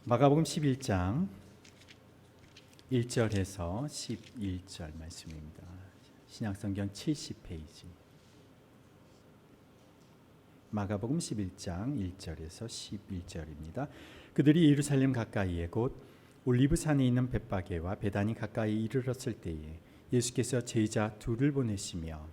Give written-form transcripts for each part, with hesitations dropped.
마가복음 11장 1절에서 11절 말씀입니다. 신약성경 70페이지. 마가복음 11장 1절에서 11절입니다. 그들이 예루살렘 가까이에 곧 올리브산에 있는 벳바게와 베다니 가까이 이르렀을 때에 예수께서 제자 둘을 보내시며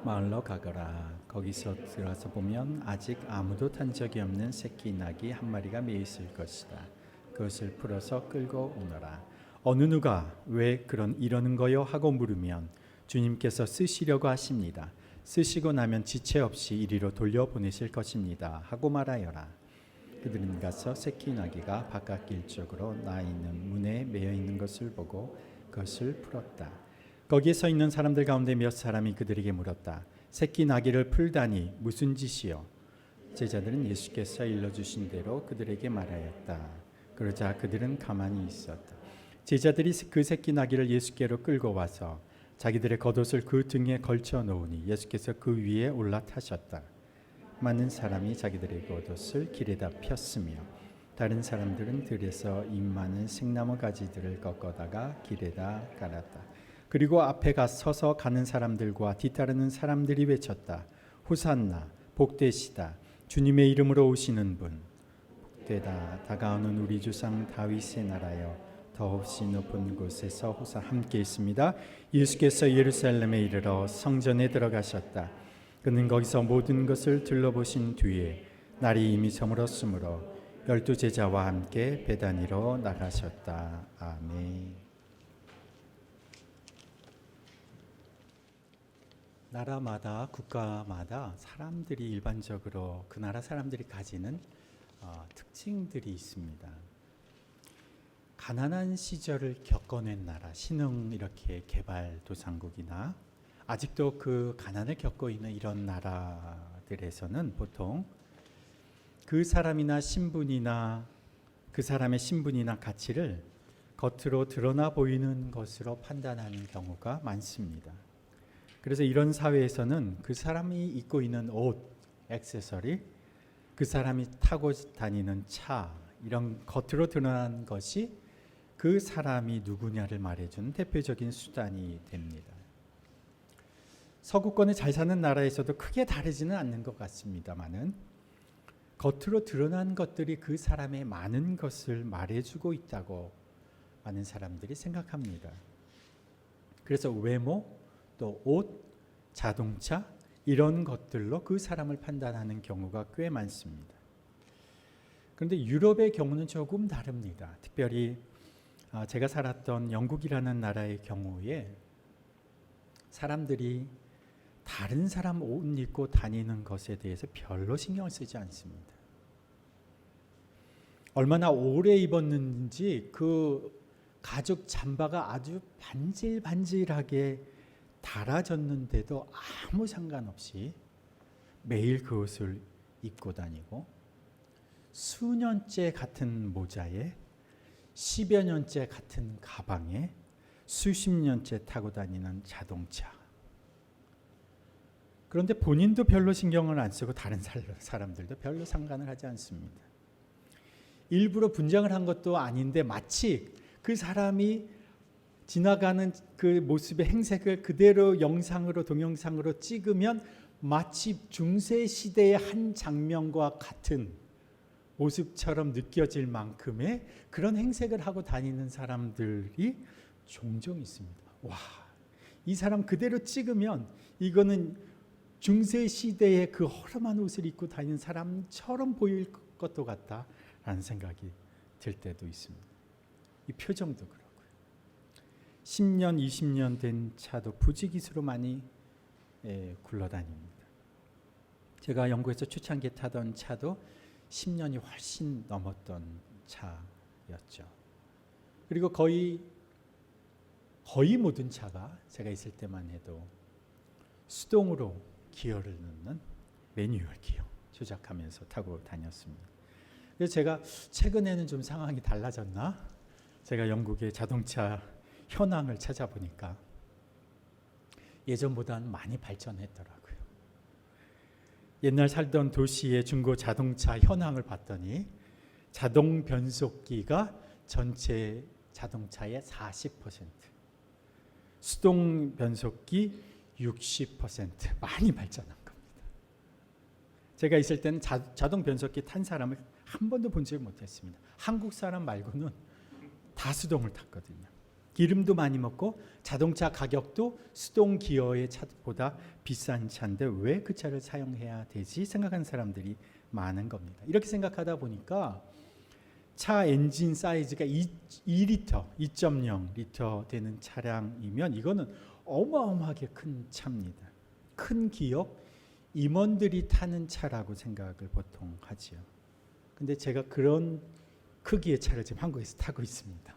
마을로 가거라. 거기서 들어가서 보면 아직 아무도 탄 적이 없는 새끼 낙이 한 마리가 매어 있을 것이다. 그것을 풀어서 끌고 오너라. 어느 누가 왜 이러는 거요 하고 물으면 주님께서 쓰시려고 하십니다. 쓰시고 나면 지체 없이 이리로 돌려보내실 것입니다 하고 말하여라. 그들은 가서 새끼 나귀가 바깥길 쪽으로 나 있는 문에 매여 있는 것을 보고 그것을 풀었다. 거기에 서 있는 사람들 가운데 몇 사람이 그들에게 물었다. 새끼 나귀를 풀다니 무슨 짓이요? 제자들은 예수께서 일러주신 대로 그들에게 말하였다. 그러자 그들은 가만히 있었다. 제자들이 그 새끼 나귀를 예수께로 끌고 와서 자기들의 겉옷을 그 등에 걸쳐 놓으니 예수께서 그 위에 올라타셨다. 많은 사람이 자기들의 겉옷을 길에다 폈으며 다른 사람들은 들에서 잎 많은 생나무 가지들을 꺾어다가 길에다 깔았다. 그리고 앞에 서서 가는 사람들과 뒤따르는 사람들이 외쳤다. 호산나 복되시다. 주님의 이름으로 오시는 분 복되다. 다가오는 우리 조상 다윗의 나라여 더없이 높은 곳에서 호사 함께 있습니다. 예수께서 예루살렘에 이르러 성전에 들어가셨다. 그는 거기서 모든 것을 둘러보신 뒤에 날이 이미 저물었으므로 12 제자와 함께 베다니로 나가셨다. 아멘. 나라마다 국가마다 사람들이 일반적으로 그 나라 사람들이 가지는 특징들이 있습니다. 가난한 시절을 겪어낸 나라, 신흥 이렇게 개발도상국이나 아직도 그 가난을 겪고 있는 이런 나라들에서는 보통 그 사람이나 신분이나 그 사람의 신분이나 가치를 겉으로 드러나 보이는 것으로 판단하는 경우가 많습니다. 그래서 이런 사회에서는 그 사람이 입고 있는 옷, 액세서리, 그 사람이 타고 다니는 차, 이런 겉으로 드러난 것이 그 사람이 누구냐를 말해주는 대표적인 수단이 됩니다. 서구권에 잘 사는 나라에서도 크게 다르지는 않는 것 같습니다만은 겉으로 드러난 것들이 그 사람의 많은 것을 말해주고 있다고 많은 사람들이 생각합니다. 그래서 외모, 또 옷, 자동차 이런 것들로 그 사람을 판단하는 경우가 꽤 많습니다. 그런데 유럽의 경우는 조금 다릅니다. 특별히 제가 살았던 영국이라는 나라의 경우에 사람들이 다른 사람 옷 입고 다니는 것에 대해서 별로 신경을 쓰지 않습니다. 얼마나 오래 입었는지 그 가죽 잠바가 아주 반질반질하게 달아졌는데도 아무 상관없이 매일 그 옷을 입고 다니고 수년째 같은 모자에 10여 년째 같은 가방에 수십 년째 타고 다니는 자동차. 그런데 본인도 별로 신경을 안 쓰고 다른 사람들도 별로 상관을 하지 않습니다. 일부러 분장을 한 것도 아닌데 마치 그 사람이 지나가는 그 모습의 행색을 그대로 영상으로 동영상으로 찍으면 마치 중세시대의 한 장면과 같은 모습처럼 느껴질 만큼의 그런 행색을 하고 다니는 사람들이 종종 있습니다. 와, 이 사람 그대로 찍으면 이거는 중세시대의 그 허름한 옷을 입고 다니는 사람처럼 보일 것도 같다라는 생각이 들 때도 있습니다. 이 표정도 그렇고요. 10년, 20년 된 차도 부지기수로 많이 굴러다닙니다. 제가 영국에서 초창기에 타던 차도 10년이 훨씬 넘었던 차였죠. 그리고 거의 모든 차가 제가 있을 때만 해도 수동으로 기어를 넣는 매뉴얼 기어 조작하면서 타고 다녔습니다. 그래서 제가 최근에는 좀 상황이 달라졌나? 제가 영국의 자동차 현황을 찾아보니까 예전보다는 많이 발전했더라고요. 옛날 살던 도시의 중고 자동차 현황을 봤더니 자동 변속기가 전체 자동차의 40%, 수동 변속기 60% 많이 발전한 겁니다. 제가 있을 때는 자동 변속기 탄 사람을 한 번도 본 적이 못했습니다. 한국 사람 말고는 다 수동을 탔거든요. 기름도 많이 먹고 자동차 가격도 수동 기어의 차보다 비싼 차인데 왜 그 차를 사용해야 되지 생각하는 사람들이 많은 겁니다. 이렇게 생각하다 보니까 차 엔진 사이즈가 2리터, 2.0 리터 되는 차량이면 이거는 어마어마하게 큰 차입니다. 큰 기업, 임원들이 타는 차라고 생각을 보통 하지요. 근데 제가 그런 크기의 차를 지금 한국에서 타고 있습니다.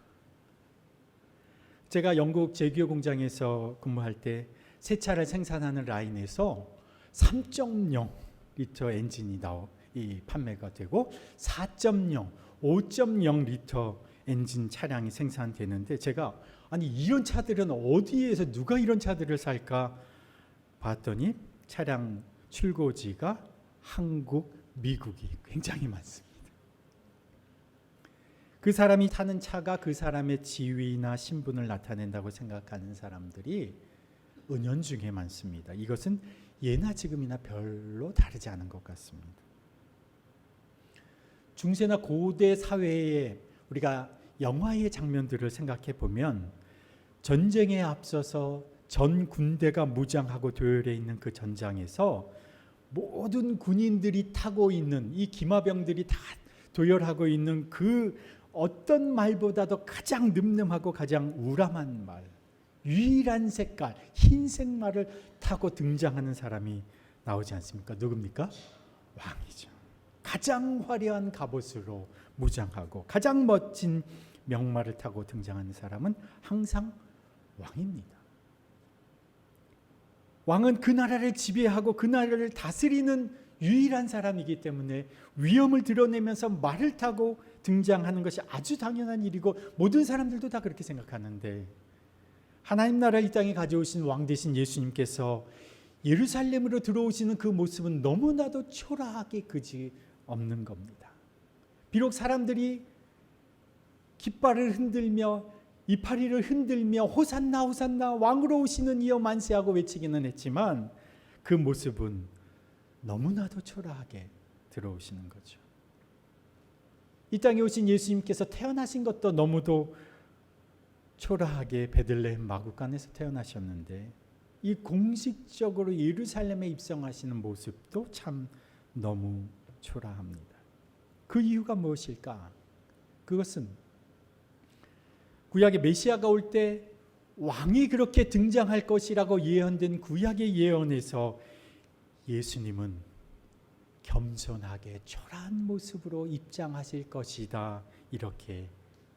제가 영국 제규어 공장에서 근무할 때 새 차를 생산하는 라인에서 3.0 리터 엔진이 판매가 되고 4.0, 5.0 리터 엔진 차량이 생산되는데 제가 아니 이런 차들은 어디에서 누가 이런 차들을 살까 봤더니 차량 출고지가 한국, 미국이 굉장히 많습니다. 그 사람이 타는 차가 그 사람의 지위나 신분을 나타낸다고 생각하는 사람들이 은연중에 많습니다. 이것은 예나 지금이나 별로 다르지 않은 것 같습니다. 중세나 고대 사회에 우리가 영화의 장면들을 생각해 보면 전쟁에 앞서서 전 군대가 무장하고 도열해 있는 그 전장에서 모든 군인들이 타고 있는 이 기마병들이 다 도열하고 있는 그 어떤 말보다도 가장 늠름하고 가장 우람한 말, 유일한 색깔, 흰색 말을 타고 등장하는 사람이 나오지 않습니까? 누굽니까? 왕이죠. 가장 화려한 갑옷으로 무장하고 가장 멋진 명마를 타고 등장하는 사람은 항상 왕입니다. 왕은 그 나라를 지배하고 그 나라를 다스리는 유일한 사람이기 때문에 위엄을 드러내면서 말을 타고 등장하는 것이 아주 당연한 일이고 모든 사람들도 다 그렇게 생각하는데 하나님 나라 이 땅에 가져오신 왕 되신 예수님께서 예루살렘으로 들어오시는 그 모습은 너무나도 초라하게 그지 없는 겁니다. 비록 사람들이 깃발을 흔들며 이파리를 흔들며 호산나 호산나 왕으로 오시는 이여 만세하고 외치기는 했지만 그 모습은 너무나도 초라하게 들어오시는 거죠. 이 땅에 오신 예수님께서 태어나신 것도 너무도 초라하게 베들레헴 마구간에서 태어나셨는데 이 공식적으로 예루살렘에 입성하시는 모습도 참 너무 초라합니다. 그 이유가 무엇일까? 그것은 구약의 메시아가 올 때 왕이 그렇게 등장할 것이라고 예언된 구약의 예언에서 예수님은 겸손하게 초라한 모습으로 입장하실 것이다 이렇게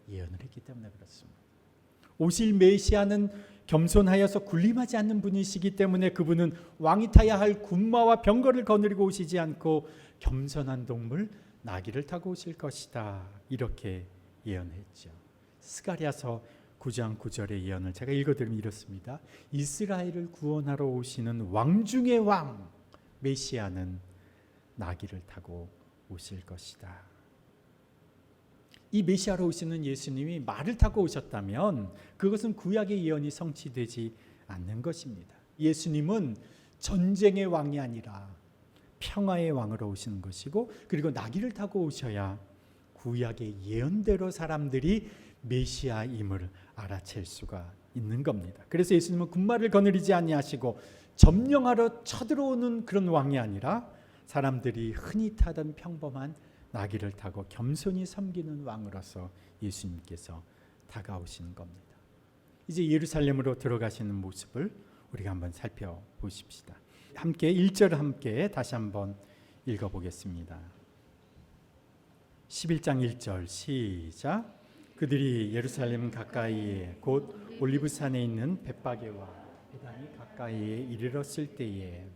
예언을 했기 때문에 그렇습니다. 오실 메시아는 겸손하여서 군림하지 않는 분이시기 때문에 그분은 왕이 타야 할 군마와 병거를 거느리고 오시지 않고 겸손한 동물 나귀를 타고 오실 것이다 이렇게 예언했죠. 스가랴서 9장 9절의 예언을 제가 읽어드리면 이렇습니다. 이스라엘을 구원하러 오시는 왕 중의 왕 메시아는 나귀를 타고 오실 것이다. 이 메시아로 오시는 예수님이 말을 타고 오셨다면 그것은 구약의 예언이 성취되지 않는 것입니다. 예수님은 전쟁의 왕이 아니라 평화의 왕으로 오시는 것이고 그리고 나귀를 타고 오셔야 구약의 예언대로 사람들이 메시아임을 알아챌 수가 있는 겁니다. 그래서 예수님은 군마를 거느리지 아니하시고 점령하러 쳐들어오는 그런 왕이 아니라 사람들이 흔히 타던 평범한 나귀를 타고 겸손히 섬기는 왕으로서 예수님께서 다가오시는 겁니다. 이제 예루살렘으로 들어가시는 모습을 우리가 한번 살펴보십시다. 함께 1절 함께 다시 한번 읽어보겠습니다. 11장 1절 시작. 그들이 예루살렘 가까이에 곧 올리브산에 있는 벳바게와 베단이 가까이에 이르렀을 때에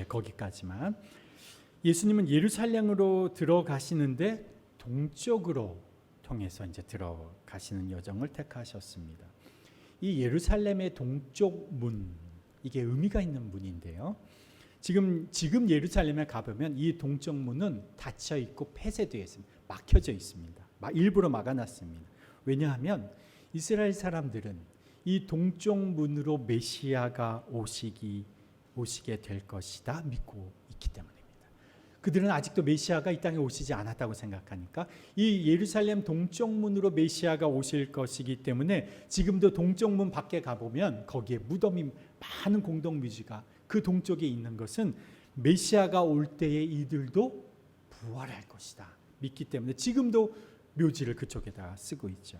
거기까지만 예수님은 예루살렘으로 들어가시는데 동쪽으로 통해서 이제 들어가시는 여정을 택하셨습니다. 이 예루살렘의 동쪽 문 이게 의미가 있는 문인데요. 지금 예루살렘에 가보면 이 동쪽 문은 닫혀 있고 폐쇄되어 있습니다. 막혀져 있습니다. 일부러 막아놨습니다. 왜냐하면 이스라엘 사람들은 이 동쪽 문으로 메시아가 오시게 될 것이다 믿고 있기 때문입니다. 그들은 아직도 메시아가 이 땅에 오시지 않았다고 생각하니까 이 예루살렘 동쪽 문으로 메시아가 오실 것이기 때문에 지금도 동쪽 문 밖에 가보면 거기에 무덤이 많은 공동묘지가 그 동쪽에 있는 것은 메시아가 올 때에 이들도 부활할 것이다 믿기 때문에 지금도 묘지를 그쪽에다 쓰고 있죠.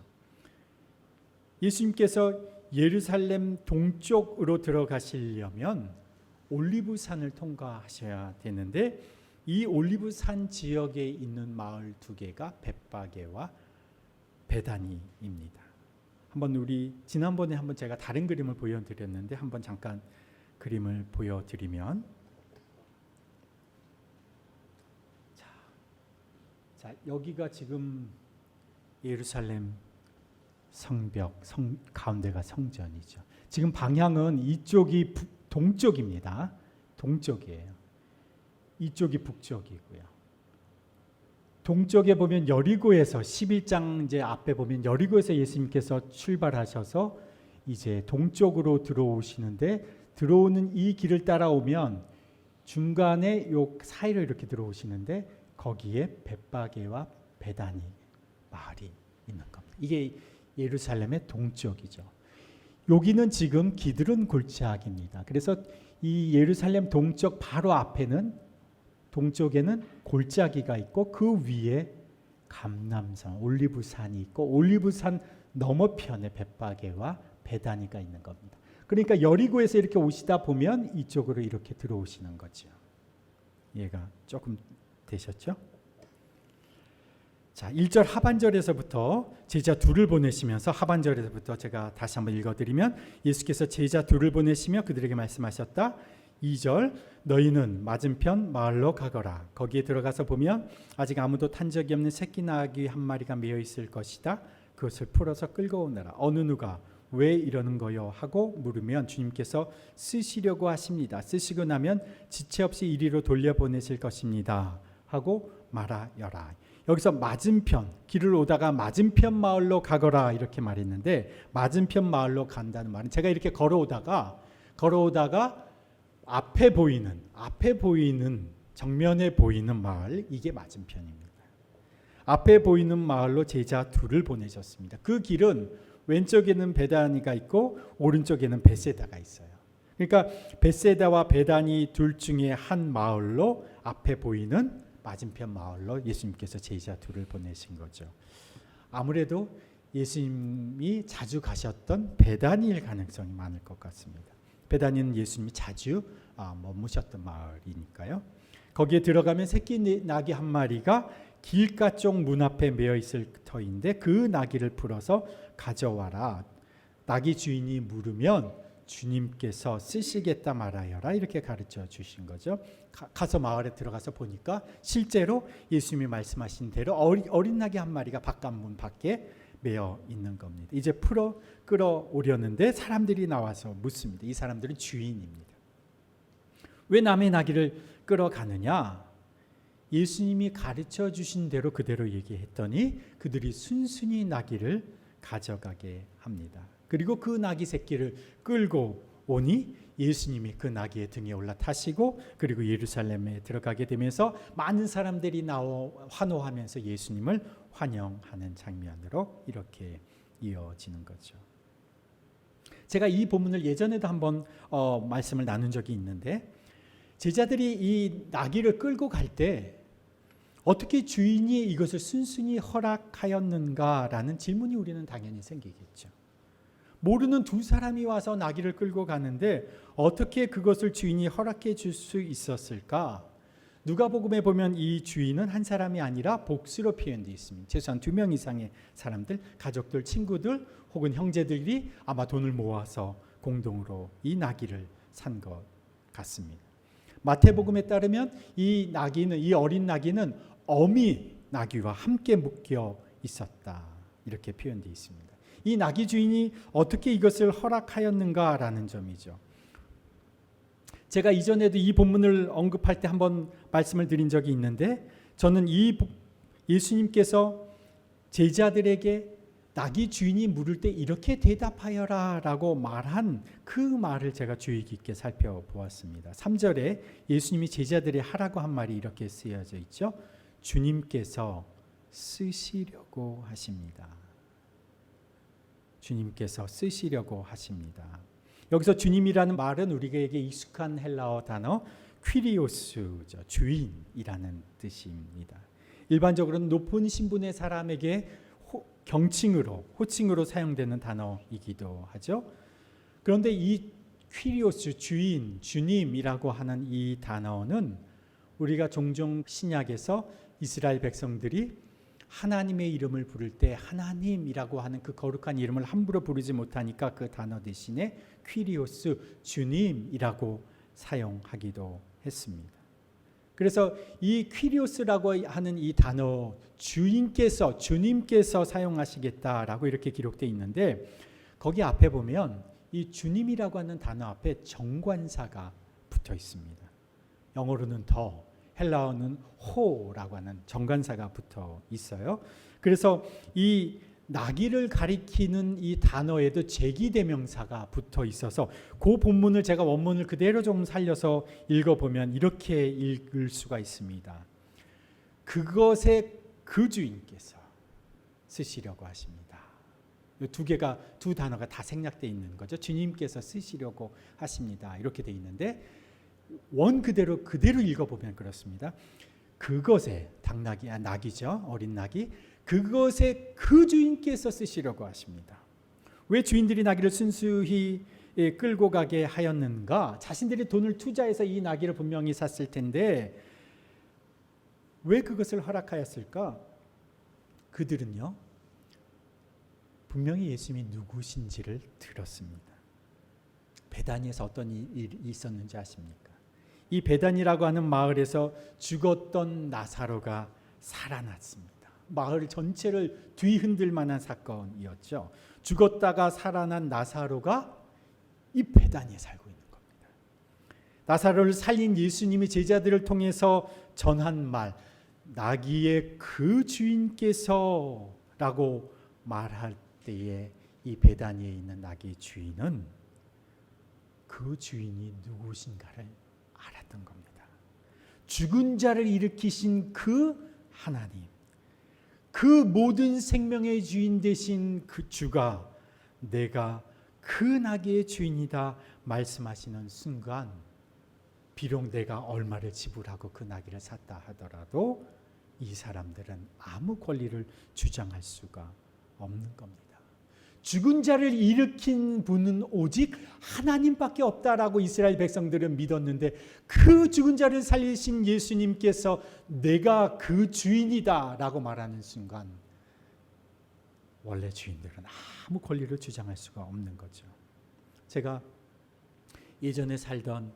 예수님께서 예루살렘 동쪽으로 들어가시려면 올리브산을 통과하셔야 되는데 이 올리브산 지역에 있는 마을 두 개가 벳바게와 베다니입니다. 한번 우리 지난번에 한번 제가 다른 그림을 보여드렸는데 한번 잠깐 그림을 보여드리면 자 여기가 지금 예루살렘 성벽 가운데가 성전이죠. 지금 방향은 이쪽이 동쪽입니다. 동쪽이에요. 이쪽이 북쪽이고요. 동쪽에 보면 여리고에서 11장 이제 앞에 보면 여리고에서 예수님께서 출발하셔서 이제 동쪽으로 들어오시는데 들어오는 이 길을 따라오면 중간에 요 사이로 이렇게 들어오시는데 거기에 벳바게와 베다니 마을이 있는 겁니다. 이게 예루살렘의 동쪽이죠. 여기는 지금 기드론 골짜기입니다. 그래서 이 예루살렘 동쪽 바로 앞에는 동쪽에는 골짜기가 있고 그 위에 감람산 올리브산이 있고 올리브산 너머편에 벳바게와 베다니가 있는 겁니다. 그러니까 여리고에서 이렇게 오시다 보면 이쪽으로 이렇게 들어오시는 거죠. 이해가 조금 되셨죠? 자, 1절 하반절에서부터 제자 둘을 보내시면서 하반절에서부터 제가 다시 한번 읽어드리면 예수께서 제자 둘을 보내시며 그들에게 말씀하셨다. 2절 너희는 맞은편 마을로 가거라. 거기에 들어가서 보면 아직 아무도 탄 적이 없는 새끼 나귀 한 마리가 메어 있을 것이다. 그것을 풀어서 끌고 오너라. 어느 누가 왜 이러는 거요? 하고 물으면 주님께서 쓰시려고 하십니다. 쓰시고 나면 지체 없이 이리로 돌려보내실 것입니다. 하고 말하여라. 여기서 맞은편, 길을 오다가 맞은편 마을로 가거라 이렇게 말했는데 맞은편 마을로 간다는 말은 제가 이렇게 걸어오다가 앞에 보이는 정면에 보이는 마을, 이게 맞은편입니다. 앞에 보이는 마을로 제자 둘을 보내셨습니다. 그 길은 왼쪽에는 베다니가 있고 오른쪽에는 벳세다가 있어요. 그러니까 벳세다와 베다니 둘 중에 한 마을로 앞에 보이는 맞은편 마을로 예수님께서 제자 둘을 보내신 거죠. 아무래도 예수님이 자주 가셨던 베다니일 가능성이 많을 것 같습니다. 베다니는 예수님이 자주 머무셨던 마을이니까요. 거기에 들어가면 새끼 나귀 한 마리가 길가 쪽 문 앞에 메어 있을 터인데 그 나귀를 풀어서 가져와라. 나귀 주인이 물으면 주님께서 쓰시겠다 말하여라 이렇게 가르쳐 주신 거죠. 가서 마을에 들어가서 보니까 실제로 예수님이 말씀하신 대로 어린 나귀 한 마리가 바깥문 밖에 메어 있는 겁니다. 이제 풀어 끌어오려는데 사람들이 나와서 묻습니다. 이 사람들은 주인입니다. 왜 남의 나귀를 끌어가느냐? 예수님이 가르쳐 주신 대로 그대로 얘기했더니 그들이 순순히 나귀를 가져가게 합니다. 그리고 그 나귀 새끼를 끌고 오니 예수님이 그 나귀의 등에 올라타시고 그리고 예루살렘에 들어가게 되면서 많은 사람들이 나와 환호하면서 예수님을 환영하는 장면으로 이렇게 이어지는 거죠. 제가 이 본문을 예전에도 한번 말씀을 나눈 적이 있는데 제자들이 이 나귀를 끌고 갈 때 어떻게 주인이 이것을 순순히 허락하였는가라는 질문이 우리는 당연히 생기겠죠. 모르는 두 사람이 와서 나귀를 끌고 가는데 어떻게 그것을 주인이 허락해 줄 수 있었을까? 누가복음에 보면 이 주인은 한 사람이 아니라 복수로 표현되어 있습니다. 최소한 2명 이상의 사람들, 가족들, 친구들 혹은 형제들이 아마 돈을 모아서 공동으로 이 나귀를 산 것 같습니다. 마태복음에 따르면 이 어린 나귀는 어미 나귀와 함께 묶여 있었다. 이렇게 표현되어 있습니다. 이 나귀 주인이 어떻게 이것을 허락하였는가라는 점이죠. 제가 이전에도 이 본문을 언급할 때 한번 말씀을 드린 적이 있는데, 저는 예수님께서 제자들에게 낙이 주인이 물을 때 이렇게 대답하여라 라고 말한 그 말을 제가 주의 깊게 살펴보았습니다. 3절에 예수님이 제자들이 하라고 한 말이 이렇게 쓰여져 있죠. 주님께서 쓰시려고 하십니다. 주님께서 쓰시려고 하십니다. 여기서 주님이라는 말은 우리에게 익숙한 헬라어 단어 퀴리오스죠. 주인이라는 뜻입니다. 일반적으로는 높은 신분의 사람에게 호칭으로 사용되는 단어이기도 하죠. 그런데 이 퀴리오스, 주인, 주님이라고 하는 이 단어는 우리가 종종 신약에서 이스라엘 백성들이 하나님의 이름을 부를 때 하나님이라고 하는 그 거룩한 이름을 함부로 부르지 못하니까 그 단어 대신에 퀴리오스, 주님이라고 사용하기도 했습니다. 그래서 이 퀴리오스라고 하는 이 단어, 주님께서 사용하시겠다라고 이렇게 기록되어 있는데, 거기 앞에 보면 이 주님이라고 하는 단어 앞에 정관사가 붙어 있습니다. 영어로는 더, 헬라어는 호라고 하는 정관사가 붙어 있어요. 그래서 이 나귀를 가리키는 이 단어에도 제기대명사가 붙어 있어서 그 본문을 제가 원문을 그대로 좀 살려서 읽어보면 이렇게 읽을 수가 있습니다. 그것의 그 주인께서 쓰시려고 하십니다. 두 단어가 다 생략되어 있는 거죠. 주님께서 쓰시려고 하십니다. 이렇게 되어 있는데 원 그대로 읽어보면 그렇습니다. 그것의 낙이죠. 어린 낙이 그것의 그 주인께서 쓰시려고 하십니다. 왜 주인들이 나귀를 순수히 끌고 가게 하였는가? 자신들이 돈을 투자해서 이 나귀를 분명히 샀을 텐데 왜 그것을 허락하였을까? 그들은요, 분명히 예수님이 누구신지를 들었습니다. 베다니에서 어떤 일이 있었는지 아십니까? 이 베다니라고 하는 마을에서 죽었던 나사로가 살아났습니다. 마을 전체를 뒤흔들 만한 사건이었죠. 죽었다가 살아난 나사로가 이 베다니에 살고 있는 겁니다. 나사로를 살린 예수님이 제자들을 통해서 전한 말, 나귀의 그 주인께서라고 말할 때에 이 베다니에 있는 나귀의 주인은 그 주인이 누구신가를 알았던 겁니다. 죽은 자를 일으키신 그 하나님, 그 모든 생명의 주인 되신 그 주가 내가 그 나귀의 주인이다 말씀하시는 순간, 비록 내가 얼마를 지불하고 그 나귀를 샀다 하더라도 이 사람들은 아무 권리를 주장할 수가 없는 겁니다. 죽은 자를 일으킨 분은 오직 하나님밖에 없다라고 이스라엘 백성들은 믿었는데, 그 죽은 자를 살리신 예수님께서 내가 그 주인이다라고 말하는 순간 원래 주인들은 아무 권리를 주장할 수가 없는 거죠. 제가 예전에 살던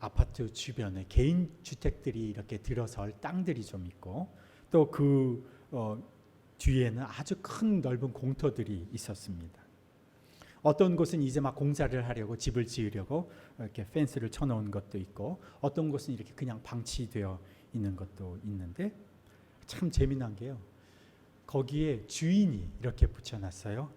아파트 주변에 개인 주택들이 이렇게 들어설 땅들이 좀 있고, 또 그 뒤에는 아주 큰 넓은 공터들이 있었습니다. 어떤 곳은 이제 막 공사를 하려고, 집을 지으려고 이렇게 펜스를 쳐놓은 것도 있고, 어떤 곳은 이렇게 그냥 방치되어 있는 것도 있는데, 참 재미난 게요, 거기에 주인이 이렇게 붙여놨어요.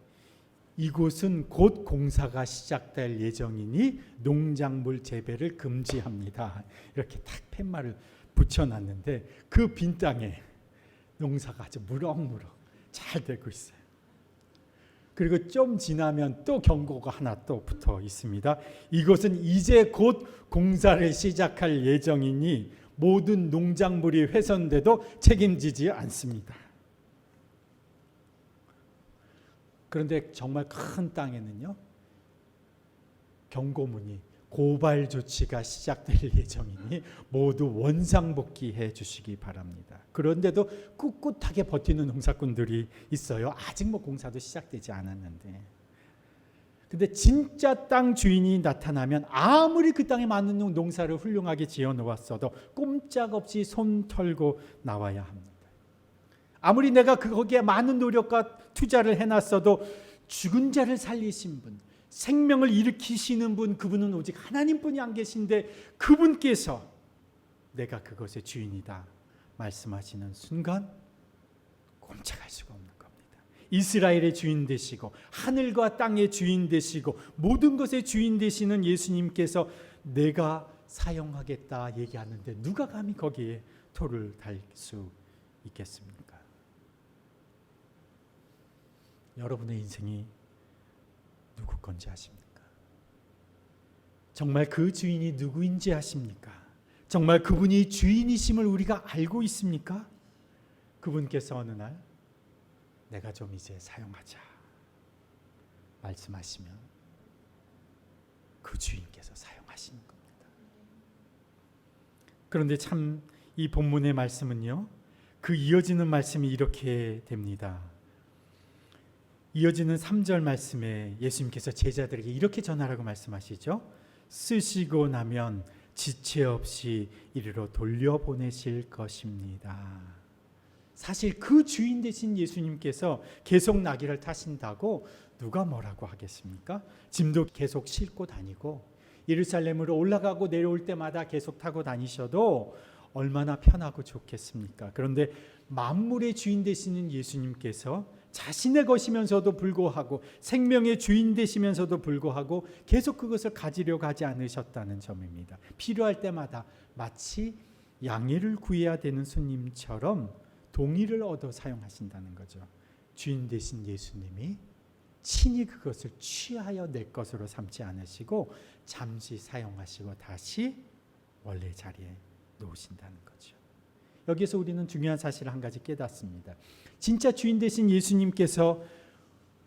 이곳은 곧 공사가 시작될 예정이니 농작물 재배를 금지합니다. 이렇게 탁 팻말을 붙여놨는데 그 빈 땅에 농사가 아주 무럭무럭 잘 되고 있어요. 그리고 좀 지나면 또 경고가 하나 또 붙어 있습니다. 이것은 이제 곧 공사를 시작할 예정이니 모든 농작물이 훼손돼도 책임지지 않습니다. 그런데 정말 큰 땅에는요, 경고문이 고발 조치가 시작될 예정이니 모두 원상복귀해 주시기 바랍니다. 그런데도 꿋꿋하게 버티는 농사꾼들이 있어요. 아직 뭐 공사도 시작되지 않았는데. 근데 진짜 땅 주인이 나타나면 아무리 그 땅에 많은 농사를 훌륭하게 지어 놓았어도 꼼짝없이 손 털고 나와야 합니다. 아무리 내가 거기에 많은 노력과 투자를 해놨어도 죽은 자를 살리신 분, 생명을 일으키시는 분, 그분은 오직 하나님뿐이 안 계신데 그분께서 내가 그것의 주인이다 말씀하시는 순간 꼼짝할 수가 없는 겁니다. 이스라엘의 주인 되시고 하늘과 땅의 주인 되시고 모든 것의 주인 되시는 예수님께서 내가 사용하겠다 얘기하는데 누가 감히 거기에 토를 달 수 있겠습니까? 여러분의 인생이 누구 건지 아십니까? 정말 그 주인이 누구인지 아십니까? 정말 그분이 주인이심을 우리가 알고 있습니까? 그분께서 어느 날 내가 좀 이제 사용하자 말씀하시면 그 주인께서 사용하시는 겁니다. 그런데 참 이 본문의 말씀은요, 그 이어지는 말씀이 이렇게 됩니다. 이어지는 3절 말씀에 예수님께서 제자들에게 이렇게 전하라고 말씀하시죠. 쓰시고 나면 지체 없이 이리로 돌려보내실 것입니다. 사실 그 주인 되신 예수님께서 계속 나귀를 타신다고 누가 뭐라고 하겠습니까? 짐도 계속 싣고 다니고 예루살렘으로 올라가고 내려올 때마다 계속 타고 다니셔도 얼마나 편하고 좋겠습니까? 그런데 만물의 주인 되시는 예수님께서 자신의 것이면서도 불구하고 생명의 주인 되시면서도 불구하고 계속 그것을 가지려고 하지 않으셨다는 점입니다. 필요할 때마다 마치 양해를 구해야 되는 손님처럼 동의를 얻어 사용하신다는 거죠. 주인 되신 예수님이 친히 그것을 취하여 내 것으로 삼지 않으시고 잠시 사용하시고 다시 원래 자리에 놓으신다는 거죠. 여기서 우리는 중요한 사실을 한 가지 깨닫습니다. 진짜 주인 되신 예수님께서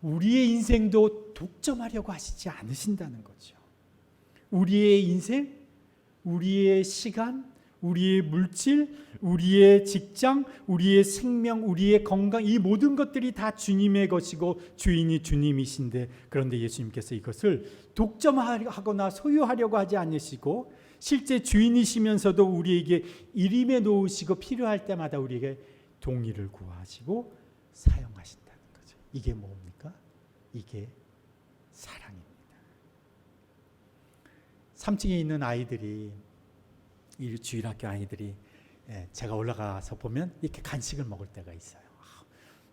우리의 인생도 독점하려고 하시지 않으신다는 거죠. 우리의 인생, 우리의 시간, 우리의 물질, 우리의 직장, 우리의 생명, 우리의 건강, 이 모든 것들이 다 주님의 것이고 주인이 주님이신데, 그런데 예수님께서 이것을 독점하거나 소유하려고 하지 않으시고 실제 주인이시면서도 우리에게 일임해 놓으시고 필요할 때마다 우리에게 동의를 구하시고 사용하신다는 거죠. 이게 뭡니까? 이게 사랑입니다. 3층에 있는 아이들이, 이 주일학교 아이들이 제가 올라가서 보면 이렇게 간식을 먹을 때가 있어요.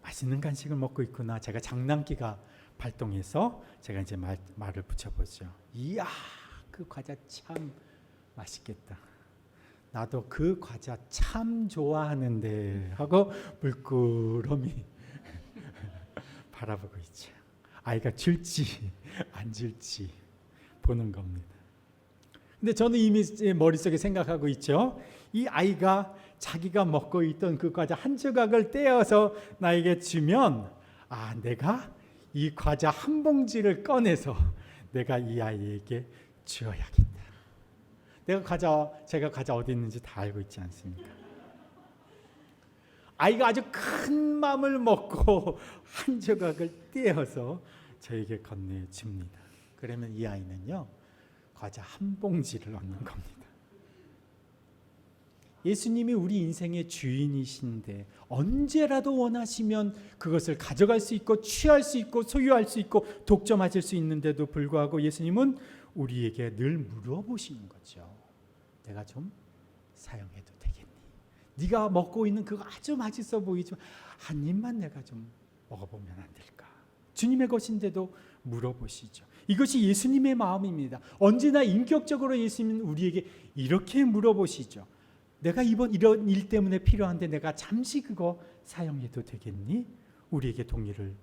맛있는 간식을 먹고 있구나. 제가 장난기가 발동해서 제가 이제 말을 붙여보죠. 이야, 그 과자 참 맛있겠다. 나도 그 과자 참 좋아하는데 하고 물끄러미 바라보고 있죠. 아이가 줄지 안 줄지 보는 겁니다. 근데 저는 이미 제 머릿속에 생각하고 있죠. 이 아이가 자기가 먹고 있던 그 과자 한 조각을 떼어서 나에게 주면, 아, 내가 이 과자 한 봉지를 꺼내서 내가 이 아이에게 주어야겠다. 제가 과자 어디 있는지 다 알고 있지 않습니까? 아이가 아주 큰 맘을 먹고 한 조각을 떼어서 저에게 건네줍니다. 그러면 이 아이는요, 과자 한 봉지를 얻는 겁니다. 예수님이 우리 인생의 주인이신데 언제라도 원하시면 그것을 가져갈 수 있고 취할 수 있고 소유할 수 있고 독점하실 수 있는데도 불구하고 예수님은 우리에게 늘 물어보시는 거죠. 내가 좀 사용해도 되겠니? 네가 먹고 있는 그거 아주 맛있어 보이지만 한 입만 내가 좀 먹어보면 안 될까? 주님의 것인데도 물어보시죠. 이것이 예수님의 마음입니다. 언제나 인격적으로 예수님은 우리에게 이렇게 물어보시죠. 내가 이번 이런 일 때문에 필요한데 내가 잠시 그거 사용해도 되겠니? 우리에게 동의를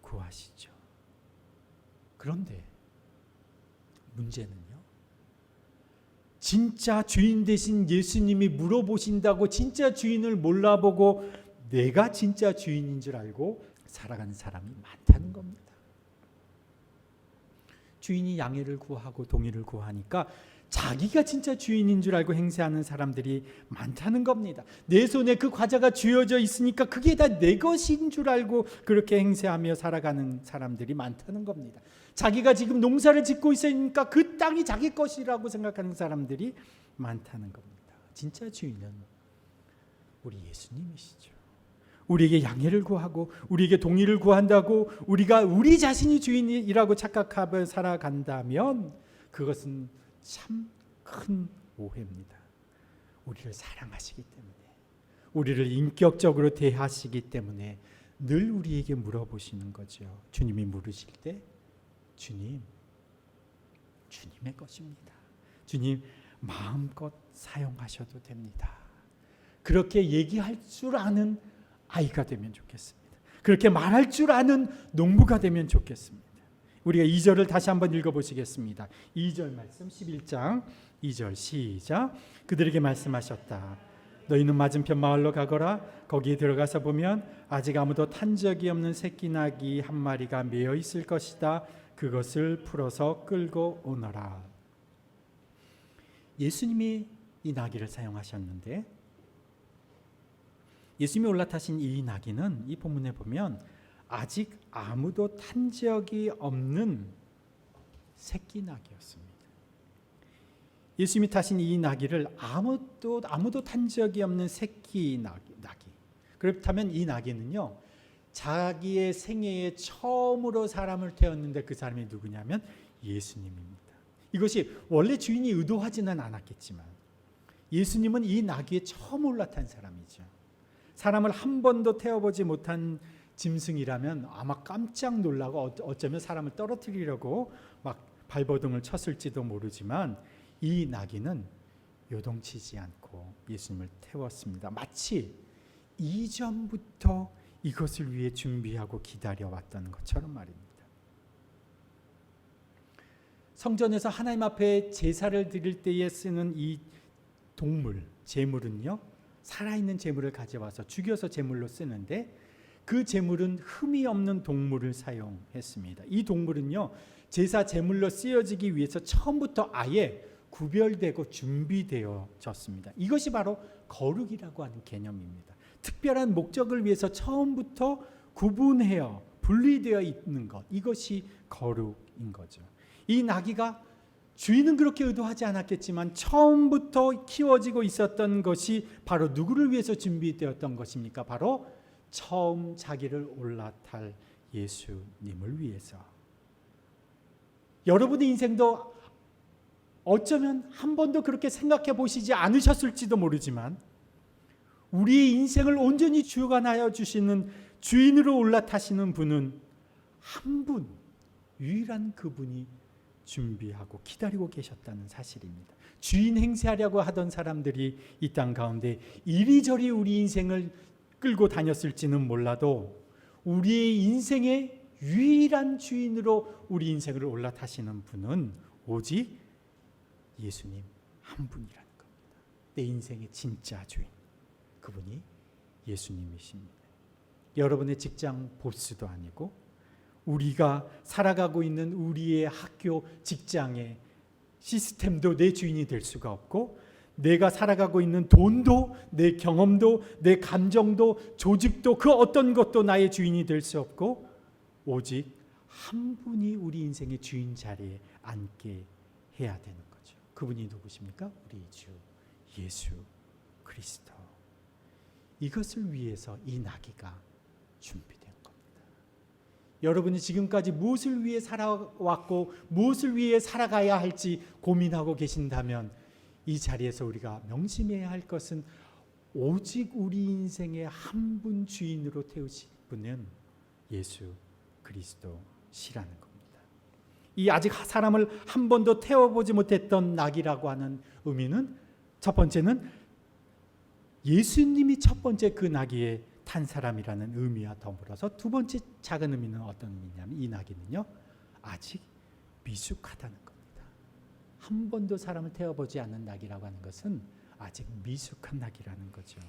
구하시죠. 그런데 문제는요, 진짜 주인 되신 예수님이 물어보신다고 진짜 주인을 몰라보고 내가 진짜 주인인 줄 알고 살아가는 사람이 많다는 겁니다. 주인이 양해를 구하고 동의를 구하니까 자기가 진짜 주인인 줄 알고 행세하는 사람들이 많다는 겁니다. 내 손에 그 과자가 쥐어져 있으니까 그게 다 내 것인 줄 알고 그렇게 행세하며 살아가는 사람들이 많다는 겁니다. 자기가 지금 농사를 짓고 있으니까 그 땅이 자기 것이라고 생각하는 사람들이 많다는 겁니다. 진짜 주인은 우리 예수님이시죠. 우리에게 양해를 구하고 우리에게 동의를 구한다고 우리가 우리 자신이 주인이라고 착각하며 살아간다면 그것은 참 큰 오해입니다. 우리를 사랑하시기 때문에, 우리를 인격적으로 대하시기 때문에 늘 우리에게 물어보시는 거죠. 주님이 물으실 때 주님, 주님의 것입니다. 주님 마음껏 사용하셔도 됩니다. 그렇게 얘기할 줄 아는 아이가 되면 좋겠습니다. 그렇게 말할 줄 아는 농부가 되면 좋겠습니다. 우리가 2절을 다시 한번 읽어보시겠습니다. 2절 말씀 11장 2절 시작. 그들에게 말씀하셨다. 너희는 맞은편 마을로 가거라. 거기에 들어가서 보면 아직 아무도 탄 적이 없는 새끼 나귀 한 마리가 매어 있을 것이다. 그것을 풀어서 끌고 오너라. 예수님이 이 나귀를 사용하셨는데, 예수님이 올라타신 이 나귀는 이 본문에 보면 아직 아무도 탄 적이 없는 새끼 나귀였습니다. 예수님이 타신 이 나귀를 아무도 탄 적이 없는 새끼 나귀. 그렇다면 이 나귀는요, 자기의 생애에 처음으로 사람을 태웠는데 그 사람이 누구냐면 예수님입니다. 이것이 원래 주인이 의도하지는 않았겠지만 예수님은 이 나귀에 처음 올라탄 사람이죠. 사람을 한 번도 태워보지 못한 짐승이라면 아마 깜짝 놀라고 어쩌면 사람을 떨어뜨리려고 막 발버둥을 쳤을지도 모르지만 이 나귀는 요동치지 않고 예수님을 태웠습니다. 마치 이전부터 이것을 위해 준비하고 기다려왔던 것처럼 말입니다. 성전에서 하나님 앞에 제사를 드릴 때에 쓰는 이 동물, 제물은요, 살아있는 제물을 가져와서 죽여서 제물로 쓰는데 그 제물은 흠이 없는 동물을 사용했습니다. 이 동물은요, 제사 제물로 쓰여지기 위해서 처음부터 아예 구별되고 준비되어졌습니다. 이것이 바로 거룩이라고 하는 개념입니다. 특별한 목적을 위해서 처음부터 구분해요, 분리되어 있는 것, 이것이 거룩인 거죠. 이 나귀가 주인은 그렇게 의도하지 않았겠지만 처음부터 키워지고 있었던 것이 바로 누구를 위해서 준비되었던 것입니까? 바로 처음 자기를 올라탈 예수님을 위해서. 여러분의 인생도 어쩌면 한 번도 그렇게 생각해 보시지 않으셨을지도 모르지만 우리의 인생을 온전히 주관하여 주시는 주인으로 올라타시는 분은 한 분, 유일한 그분이 준비하고 기다리고 계셨다는 사실입니다. 주인 행세하려고 하던 사람들이 이 땅 가운데 이리저리 우리 인생을 끌고 다녔을지는 몰라도 우리의 인생의 유일한 주인으로 우리 인생을 올라타시는 분은 오직 예수님 한 분이라는 겁니다. 내 인생의 진짜 주인, 그분이 예수님이십니다. 여러분의 직장 보스도 아니고 우리가 살아가고 있는 우리의 학교, 직장의 시스템도 내 주인이 될 수가 없고 내가 살아가고 있는 돈도, 내 경험도, 내 감정도, 조직도 그 어떤 것도 나의 주인이 될 수 없고 오직 한 분이 우리 인생의 주인 자리에 앉게 해야 되는 거죠. 그분이 누구십니까? 우리 주 예수 그리스도. 이것을 위해서 이 나귀가 준비된 겁니다. 여러분이 지금까지 무엇을 위해 살아왔고 무엇을 위해 살아가야 할지 고민하고 계신다면 이 자리에서 우리가 명심해야 할 것은 오직 우리 인생의 한 분 주인으로 태우신 분은 예수 그리스도시라는 겁니다. 이 아직 사람을 한 번도 태워보지 못했던 낙이라고 하는 의미는 첫 번째는 예수님이 첫 번째 그 나귀에 탄 사람이라는 의미와 더불어서 두 번째 작은 의미는 어떤 의미냐면 이 나귀는요 아직 미숙하다는 겁니다. 한 번도 사람을 태워보지 않은 나귀라고 하는 것은 아직 미숙한 나귀라는 거죠.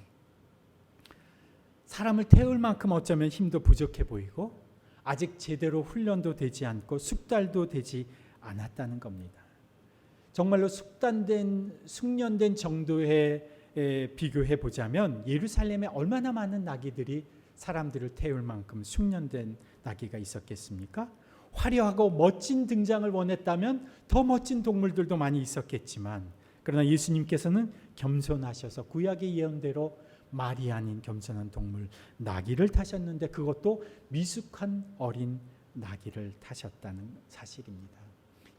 사람을 태울 만큼 어쩌면 힘도 부족해 보이고 아직 제대로 훈련도 되지 않고 숙달도 되지 않았다는 겁니다. 정말로 숙련된 정도에 비교해 보자면 예루살렘에 얼마나 많은 나귀들이 사람들을 태울 만큼 숙련된 나귀가 있었겠습니까? 화려하고 멋진 등장을 원했다면 더 멋진 동물들도 많이 있었겠지만 그러나 예수님께서는 겸손하셔서 구약의 예언대로 말이 아닌 겸손한 동물 나귀를 타셨는데 그것도 미숙한 어린 나귀를 타셨다는 사실입니다.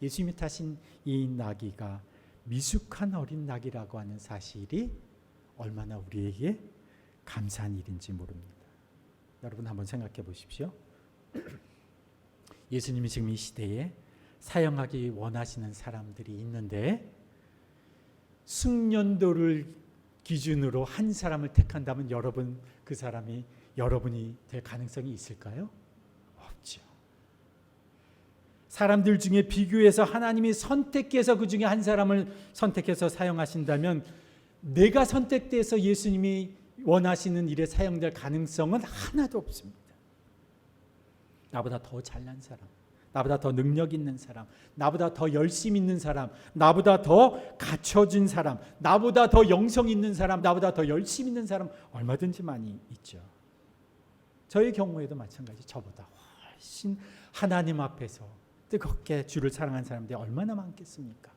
예수님이 타신 이 나귀가 미숙한 어린 나귀라고 하는 사실이 얼마나 우리에게 감사한 일인지 모릅니다. 여러분 한번 생각해 보십시오. 예수님이 지금 이 시대에 사용하기 원하시는 사람들이 있는데 숙련도를 기준으로 한 사람을 택한다면 여러분 그 사람이 여러분이 될 가능성이 있을까요? 없죠. 사람들 중에 비교해서 하나님이 선택해서 그 중에 한 사람을 선택해서 사용하신다면 내가 선택돼서 예수님이 원하시는 일에 사용될 가능성은 하나도 없습니다. 나보다 더 잘난 사람, 나보다 더 능력 있는 사람, 나보다 더 열심 있는 사람, 나보다 더 갖춰진 사람, 나보다 더 영성 있는 사람, 나보다 더 열심 있는 사람 얼마든지 많이 있죠. 저의 경우에도 마찬가지. 저보다 훨씬 하나님 앞에서 뜨겁게 주를 사랑한 사람들이 얼마나 많겠습니까?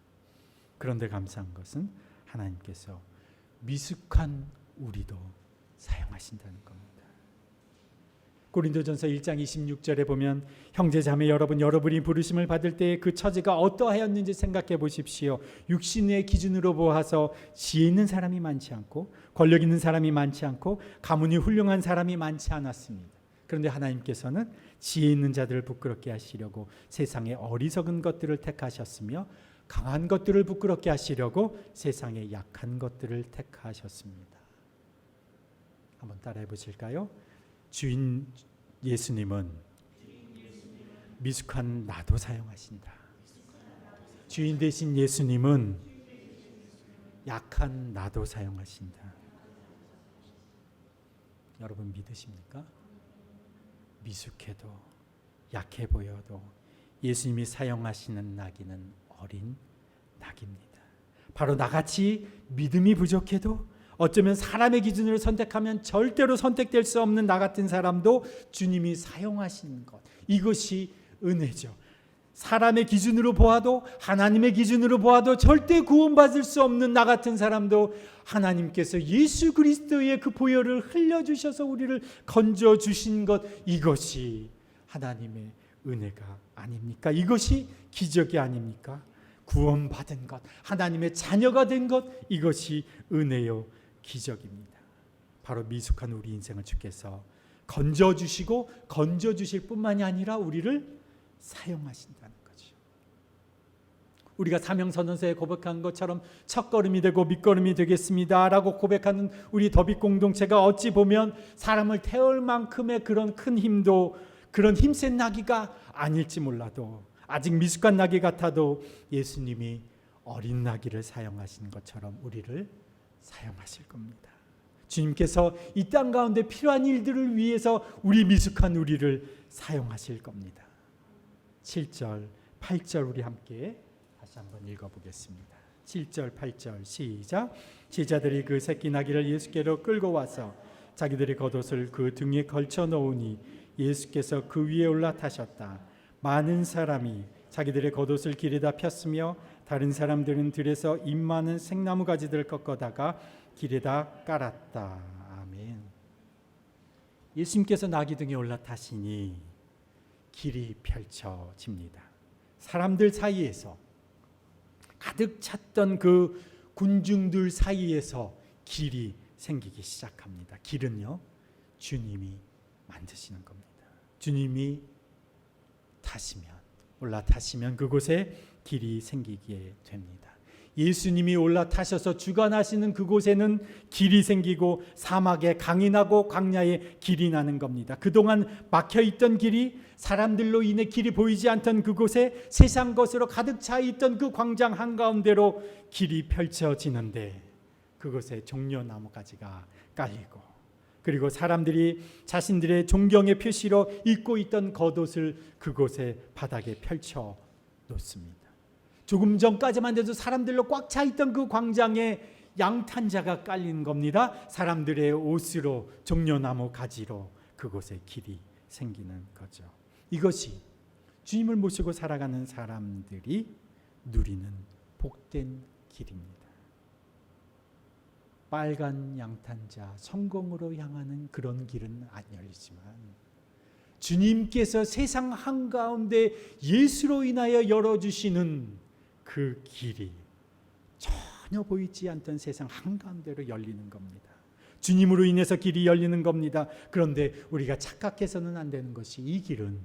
그런데 감사한 것은 하나님께서 미숙한 우리도 사용하신다는 겁니다. 고린도전서 1장 26절에 보면 형제자매 여러분, 여러분이 부르심을 받을 때에 그 처지가 어떠하였는지 생각해 보십시오. 육신의 기준으로 보아서 지혜 있는 사람이 많지 않고 권력 있는 사람이 많지 않고 가문이 훌륭한 사람이 많지 않았습니다. 그런데 하나님께서는 지혜 있는 자들을 부끄럽게 하시려고 세상의 어리석은 것들을 택하셨으며 강한 것들을 부끄럽게 하시려고 세상의 약한 것들을 택하셨습니다. 한번 따라해 보실까요? 주인 예수님은 미숙한 나도 사용하신다. 주인 되신 예수님은 약한 나도 사용하신다. 여러분 믿으십니까? 미숙해도 약해 보여도 예수님이 사용하시는 나귀는 어린 나귀입니다. 바로 나같이 믿음이 부족해도 어쩌면 사람의 기준으로 선택하면 절대로 선택될 수 없는 나 같은 사람도 주님이 사용하시는 것, 이것이 은혜죠. 사람의 기준으로 보아도 하나님의 기준으로 보아도 절대 구원받을 수 없는 나 같은 사람도 하나님께서 예수 그리스도의 그 보혈을 흘려주셔서 우리를 건져주신 것, 이것이 하나님의 은혜가 아닙니까? 이것이 기적이 아닙니까? 구원받은 것, 하나님의 자녀가 된 것, 이것이 은혜요 기적입니다. 바로 미숙한 우리 인생을 주께서 건져주시고 건져주실 뿐만이 아니라 우리를 사용하신다는 거죠. 우리가 사명선언서에 고백한 것처럼 첫걸음이 되고 밑걸음이 되겠습니다 라고 고백하는 우리 더빅 공동체가 어찌 보면 사람을 태울 만큼의 그런 큰 힘도, 그런 힘센 나귀가 아닐지 몰라도, 아직 미숙한 나귀 같아도 예수님이 어린 나귀를 사용하신 것처럼 우리를 사용하실 겁니다. 주님께서 이 땅 가운데 필요한 일들을 위해서 우리 미숙한 우리를 사용하실 겁니다. 7절, 8절 우리 함께 다시 한번 읽어보겠습니다. 7절, 8절 시작. 제자들이 그 새끼 나귀를 예수께로 끌고 와서 자기들의 겉옷을 그 등에 걸쳐 놓으니 예수께서 그 위에 올라타셨다. 많은 사람이 자기들의 겉옷을 길에다 폈으며 다른 사람들은 들에서 잎 많은 생나무 가지들을 꺾어다가 길에다 깔았다. 아멘. 예수님께서 나귀 등에 올라타시니 길이 펼쳐집니다. 사람들 사이에서 가득 찼던 그 군중들 사이에서 길이 생기기 시작합니다. 길은요, 주님이 만드시는 겁니다. 주님이 올라타시면 그곳에 길이 생기게 됩니다. 예수님이 올라타셔서 주관하시는 그곳에는 길이 생기고 사막에 강이 나고 광야에 길이 나는 겁니다. 그동안 막혀있던 길이, 사람들로 인해 길이 보이지 않던 그곳에 세상 것으로 가득 차 있던 그 광장 한가운데로 길이 펼쳐지는데 그곳에 종려나무 가지가 깔리고, 그리고 사람들이 자신들의 존경의 표시로 입고 있던 겉옷을 그곳에 바닥에 펼쳐 놓습니다. 조금 전까지만 해도 사람들로 꽉 차 있던 그 광장에 양탄자가 깔린 겁니다. 사람들의 옷으로, 종려나무 가지로 그곳에 길이 생기는 거죠. 이것이 주님을 모시고 살아가는 사람들이 누리는 복된 길입니다. 빨간 양탄자 성공으로 향하는 그런 길은 안 열리지만 주님께서 세상 한가운데 예수로 인하여 열어주시는 그 길이 전혀 보이지 않던 세상 한가운데로 열리는 겁니다. 주님으로 인해서 길이 열리는 겁니다. 그런데 우리가 착각해서는 안 되는 것이 이 길은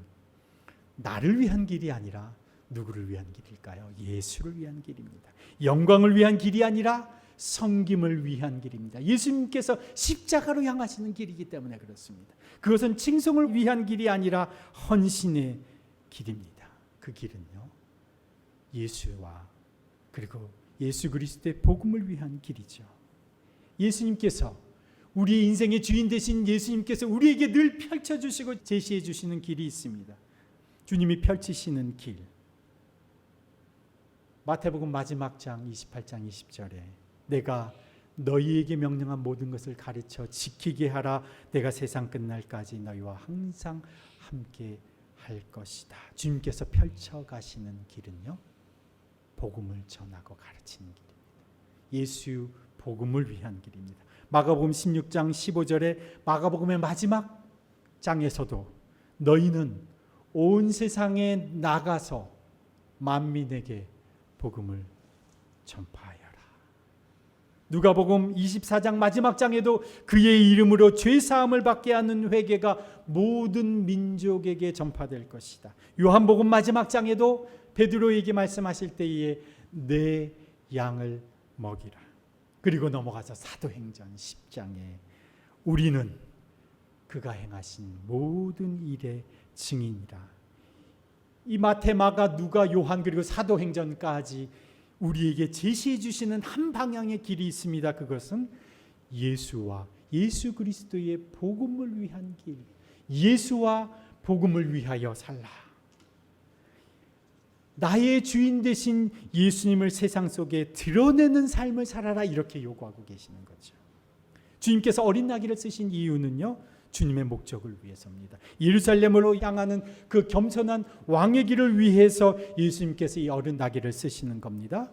나를 위한 길이 아니라 누구를 위한 길일까요? 예수를 위한 길입니다. 영광을 위한 길이 아니라 섬김을 위한 길입니다. 예수님께서 십자가로 향하시는 길이기 때문에 그렇습니다. 그것은 칭송을 위한 길이 아니라 헌신의 길입니다. 그 길은요, 예수와 그리고 예수 그리스도의 복음을 위한 길이죠. 예수님께서 우리 인생의 주인 되신 예수님께서 우리에게 늘 펼쳐주시고 제시해 주시는 길이 있습니다. 주님이 펼치시는 길. 마태복음 마지막 장 28장 20절에 내가 너희에게 명령한 모든 것을 가르쳐 지키게 하라. 내가 세상 끝날까지 너희와 항상 함께 할 것이다. 주님께서 펼쳐가시는 길은요, 복음을 전하고 가르치는 길입니다. 예수 복음을 위한 길입니다. 마가복음 16장 15절에 마가복음의 마지막 장에서도 너희는 온 세상에 나가서 만민에게 복음을 전파하여라. 누가복음 24장 마지막 장에도 그의 이름으로 죄사함을 받게 하는 회개가 모든 민족에게 전파될 것이다. 요한복음 마지막 장에도 베드로에게 말씀하실 때에 내 양을 먹이라. 그리고 넘어가서 사도행전 10장에 우리는 그가 행하신 모든 일의 증인이라. 이 마태, 마가, 누가, 요한 그리고 사도행전까지 우리에게 제시해 주시는 한 방향의 길이 있습니다. 그것은 예수와 예수 그리스도의 복음을 위한 길, 예수와 복음을 위하여 살라. 나의 주인 되신 예수님을 세상 속에 드러내는 삶을 살아라, 이렇게 요구하고 계시는 거죠. 주님께서 어린 나귀를 쓰신 이유는요, 주님의 목적을 위해서입니다. 예루살렘으로 향하는 그 겸손한 왕의 길을 위해서 예수님께서 이 어린 나귀를 쓰시는 겁니다.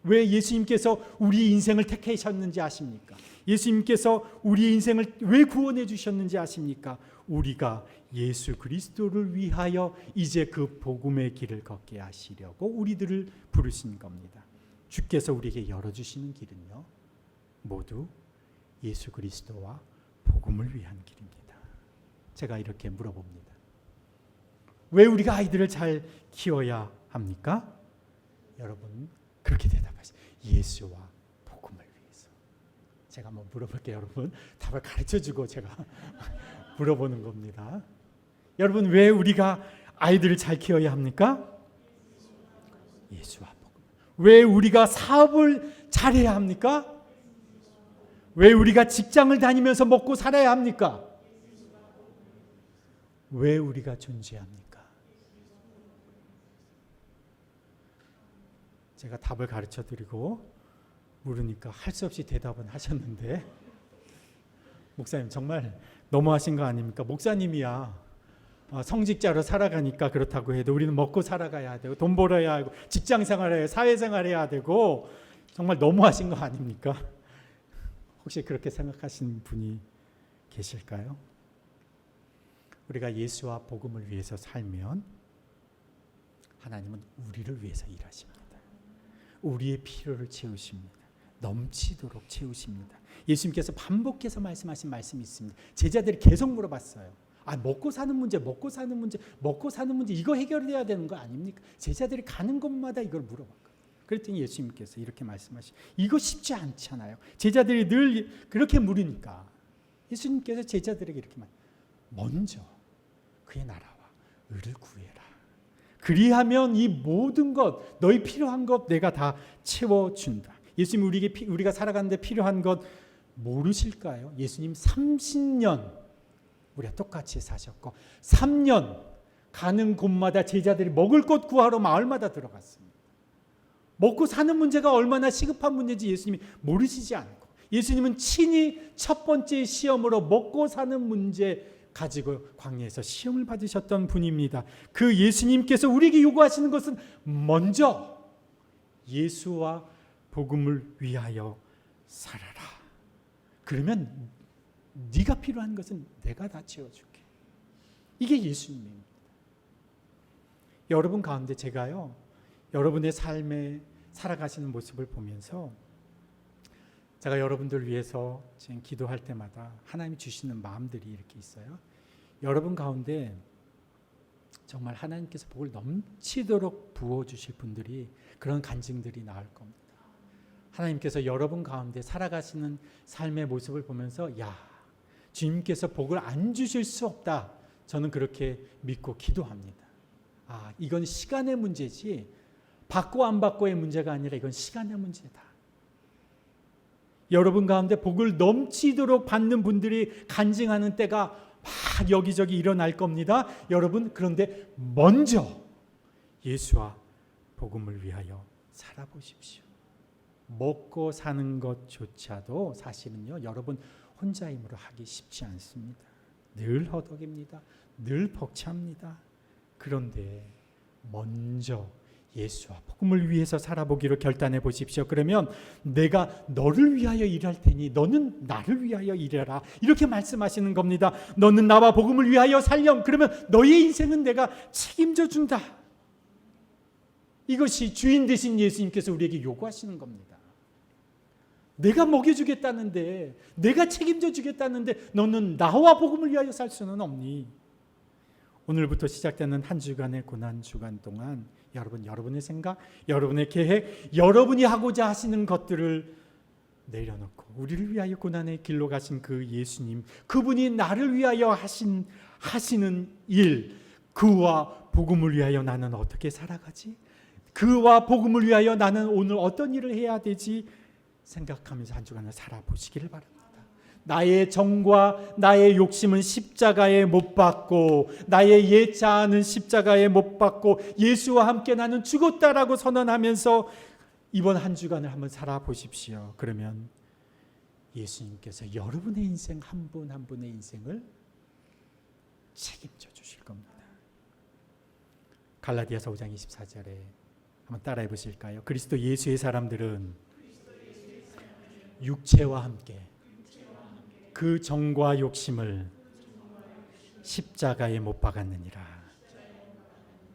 왜 예수님께서 우리 인생을 택하셨는지 아십니까? 예수님께서 우리 인생을 왜 구원해 주셨는지 아십니까? 우리가 예수 그리스도를 위하여 이제 그 복음의 길을 걷게 하시려고 우리들을 부르신 겁니다. 주께서 우리에게 열어주시는 길은요, 모두 예수 그리스도와 복음을 위한 길입니다. 제가 이렇게 물어봅니다. 왜 우리가 아이들을 잘 키워야 합니까? 여러분 그렇게 대답하세요. 예수와 복음을 위해서. 제가 한번 물어볼게요. 여러분 답을 가르쳐주고 제가 물어보는 겁니다. 여러분 왜 우리가 아이들을 잘 키워야 합니까? 예수와 복음. 왜 우리가 사업을 잘해야 합니까? 왜 우리가 직장을 다니면서 먹고 살아야 합니까? 왜 우리가 존재합니까? 제가 답을 가르쳐 드리고 물으니까 할 수 없이 대답은 하셨는데, 목사님 정말 너무하신 거 아닙니까? 목사님이야 성직자로 살아가니까 그렇다고 해도 우리는 먹고 살아가야 되고 돈 벌어야 하고 직장 생활해야 사회생활해야 되고, 정말 너무하신 거 아닙니까? 혹시 그렇게 생각하시는 분이 계실까요? 우리가 예수와 복음을 위해서 살면 하나님은 우리를 위해서 일하십니다. 우리의 필요를 채우십니다. 넘치도록 채우십니다. 예수님께서 반복해서 말씀하신 말씀이 있습니다. 제자들이 계속 물어봤어요. 먹고 사는 문제 이거 해결해야 되는 거 아닙니까? 제자들이 가는 곳마다 이걸 물어봤거든요. 그랬더니 예수님께서 이렇게 말씀하시죠. 이거 쉽지 않잖아요. 제자들이 늘 그렇게 물으니까 예수님께서 제자들에게 이렇게 먼저 그의 나라와 의를 구해라. 그리하면 이 모든 것, 너희 필요한 것 내가 다 채워준다. 예수님 우리가 살아가는데 필요한 것 모르실까요? 예수님 30년 우리가 똑같이 사셨고 3년 가는 곳마다 제자들이 먹을 것 구하러 마을마다 들어갔습니다. 먹고 사는 문제가 얼마나 시급한 문제인지 예수님이 모르시지 않고, 예수님은 친히 첫 번째 시험으로 먹고 사는 문제 가지고 광야에서 시험을 받으셨던 분입니다. 그 예수님께서 우리에게 요구하시는 것은 먼저 예수와 복음을 위하여 살아라. 그러면 네가 필요한 것은 내가 다 채워줄게. 이게 예수님입니다. 여러분 가운데 제가요, 여러분의 삶에 살아가시는 모습을 보면서 제가 여러분들 위해서 지금 기도할 때마다 하나님이 주시는 마음들이 이렇게 있어요. 여러분 가운데 정말 하나님께서 복을 넘치도록 부어주실 분들이, 그런 간증들이 나올 겁니다. 하나님께서 여러분 가운데 살아가시는 삶의 모습을 보면서 야, 주님께서 복을 안 주실 수 없다. 저는 그렇게 믿고 기도합니다. 이건 시간의 문제지 받고 안 받고의 문제가 아니라 이건 시간의 문제다. 여러분 가운데 복을 넘치도록 받는 분들이 간증하는 때가 막 여기저기 일어날 겁니다. 여러분, 그런데 먼저 예수와 복음을 위하여 살아보십시오. 먹고 사는 것조차도 사실은요, 여러분 혼자 힘으로 하기 쉽지 않습니다. 늘 허덕입니다. 늘 벅찹니다. 그런데 먼저 예수와 복음을 위해서 살아보기로 결단해 보십시오. 그러면 내가 너를 위하여 일할 테니 너는 나를 위하여 일해라. 이렇게 말씀하시는 겁니다. 너는 나와 복음을 위하여 살렴. 그러면 너의 인생은 내가 책임져 준다. 이것이 주인 되신 예수님께서 우리에게 요구하시는 겁니다. 내가 먹여주겠다는데, 내가 책임져 주겠다는데 너는 나와 복음을 위하여 살 수는 없니? 오늘부터 시작되는 한 주간의 고난 주간 동안 여러분의 생각, 여러분의 계획, 여러분이 하고자 하시는 것들을 내려놓고 우리를 위하여 고난의 길로 가신 그 예수님, 그분이 나를 위하여 하시는 일, 그와 복음을 위하여 나는 어떻게 살아가지? 그와 복음을 위하여 나는 오늘 어떤 일을 해야 되지? 생각하면서 한 주간을 살아보시기를 바랍니다. 나의 정과 나의 욕심은 십자가에 못 박고, 나의 옛 자아는 십자가에 못 박고 예수와 함께 나는 죽었다라고 선언하면서 이번 한 주간을 한번 살아보십시오. 그러면 예수님께서 여러분의 인생 한 분 한 분의 인생을 책임져 주실 겁니다. 갈라디아서 5장 24절에 한번 따라해 보실까요? 그리스도 예수의 사람들은 육체와 함께 그 정과 욕심을 십자가에 못 박았느니라.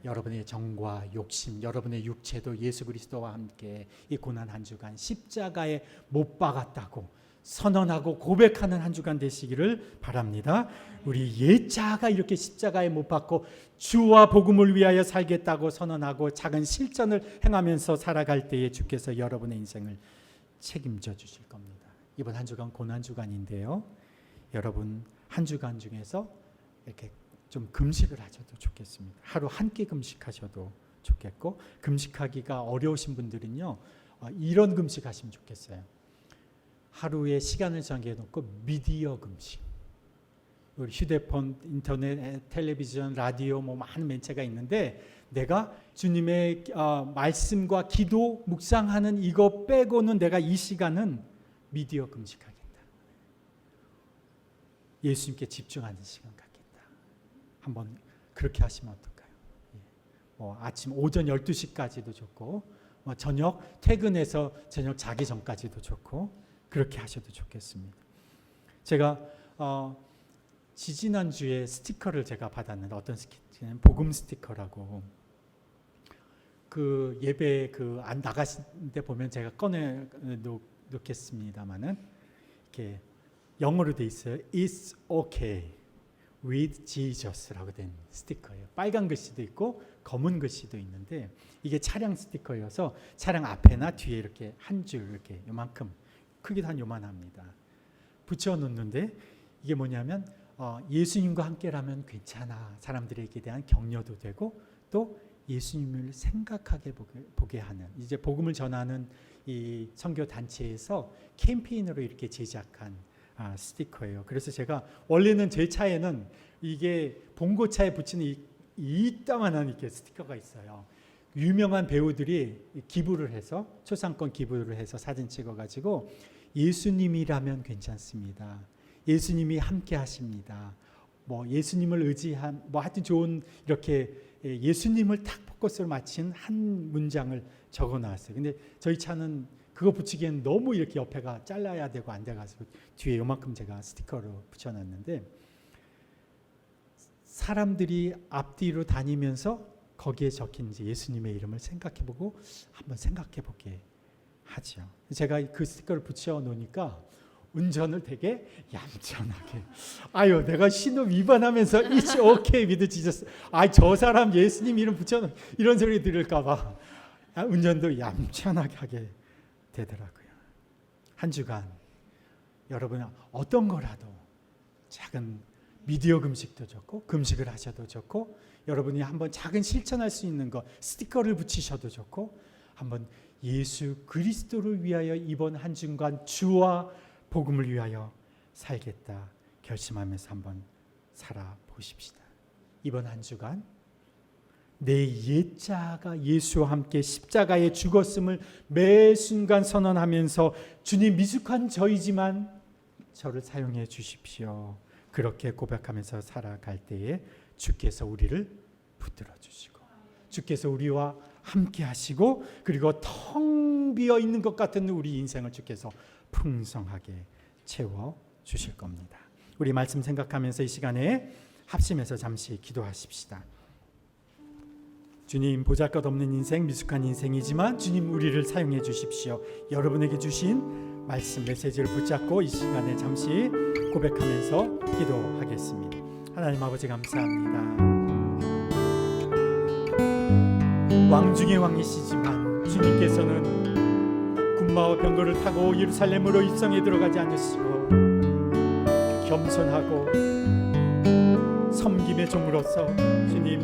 여러분의 정과 욕심, 여러분의 육체도 예수 그리스도와 함께 이 고난 한 주간 십자가에 못 박았다고 선언하고 고백하는 한 주간 되시기를 바랍니다. 우리 옛 자아가 이렇게 십자가에 못 박고 주와 복음을 위하여 살겠다고 선언하고 작은 실천을 행하면서 살아갈 때에 주께서 여러분의 인생을 책임져 주실 겁니다. 이번 한 주간 고난 주간인데요, 여러분 한 주간 중에서 이렇게 좀 금식을 하셔도 좋겠습니다. 하루 한 끼 금식하셔도 좋겠고, 금식하기가 어려우신 분들은요, 이런 금식하시면 좋겠어요. 하루에 시간을 정해놓고 미디어 금식. 우리 휴대폰, 인터넷, 텔레비전, 라디오 많은 매체가 있는데 내가 주님의 말씀과 기도, 묵상하는 이거 빼고는 내가 이 시간은 미디어 금식하겠다. 예수님께 집중하는 시간 갖겠다. 한번 그렇게 하시면 어떨까요? 아침 오전 12시까지도 좋고, 저녁 퇴근해서 저녁 자기 전까지도 좋고, 그렇게 하셔도 좋겠습니다. 제가 지지난주에 스티커를 제가 받았는데, 어떤 스티커는 복음 스티커라고, 그 예배 안 나가실 때 보면 제가 꺼내 놓겠습니다만은 이렇게 영어로 돼 있어요. It's okay with Jesus라고 된 스티커예요. 빨간 글씨도 있고 검은 글씨도 있는데, 이게 차량 스티커여서 차량 앞에나 뒤에 이렇게 한 줄 이렇게 요만큼, 크기도 한 요만합니다. 붙여놓는데 이게 뭐냐면 예수님과 함께라면 괜찮아. 사람들에게 대한 격려도 되고 또 예수님을 생각하게 보게 하는, 이제 복음을 전하는 이 선교 단체에서 캠페인으로 이렇게 제작한 스티커예요. 그래서 제가 원래는 제 차에는 이게 봉고차에 붙이는 이따만한 이렇게 스티커가 있어요. 유명한 배우들이 기부를 해서, 초상권 기부를 해서 사진 찍어가지고 예수님이라면 괜찮습니다. 예수님이 함께 하십니다. 예수님을 의지한 하여튼 좋은 이렇게 예수님을 딱 포커스로 맞춘 한 문장을 적어 놨어요. 근데 저희 차는 그거 붙이기엔 너무 이렇게 옆에가 잘라야 되고 안 돼가지고 뒤에 요만큼 제가 스티커로 붙여놨는데, 사람들이 앞뒤로 다니면서 거기에 적힌 이제 예수님의 이름을 생각해보고 한번 생각해보게 하죠. 제가 그 스티커를 붙여 놓으니까 운전을 되게 얌전하게, 아유 내가 신호 위반하면서 It's okay with Jesus, 저 사람 예수님 이름 붙여놓은 이런 소리 들을까봐 운전도 얌전하게 하게 되더라고요. 한 주간 여러분 어떤 거라도 작은 미디어 금식도 좋고 금식을 하셔도 좋고, 여러분이 한번 작은 실천할 수 있는 거 스티커를 붙이셔도 좋고, 한번 예수 그리스도를 위하여 이번 한 주간 주와 복음을 위하여 살겠다 결심하면서 한번 살아보십시다. 이번 한 주간 내 옛자가 예수와 함께 십자가에 죽었음을 매 순간 선언하면서 주님 미숙한 저이지만 저를 사용해 주십시오. 그렇게 고백하면서 살아갈 때에 주께서 우리를 붙들어 주시고, 주께서 우리와 함께 하시고, 그리고 텅 비어 있는 것 같은 우리 인생을 주께서 풍성하게 채워 주실 겁니다. 우리 말씀 생각하면서 이 시간에 합심해서 잠시 기도하십시다. 주님, 보잘것없는 인생, 미숙한 인생이지만 주님 우리를 사용해 주십시오. 여러분에게 주신 말씀 메시지를 붙잡고 이 시간에 잠시 고백하면서 기도하겠습니다. 하나님 아버지 감사합니다. 왕 중의 왕이시지만 주님께서는 군마와 병거를 타고 예루살렘으로 입성에 들어가지 않으시고 겸손하고 섬김의 종으로서 주님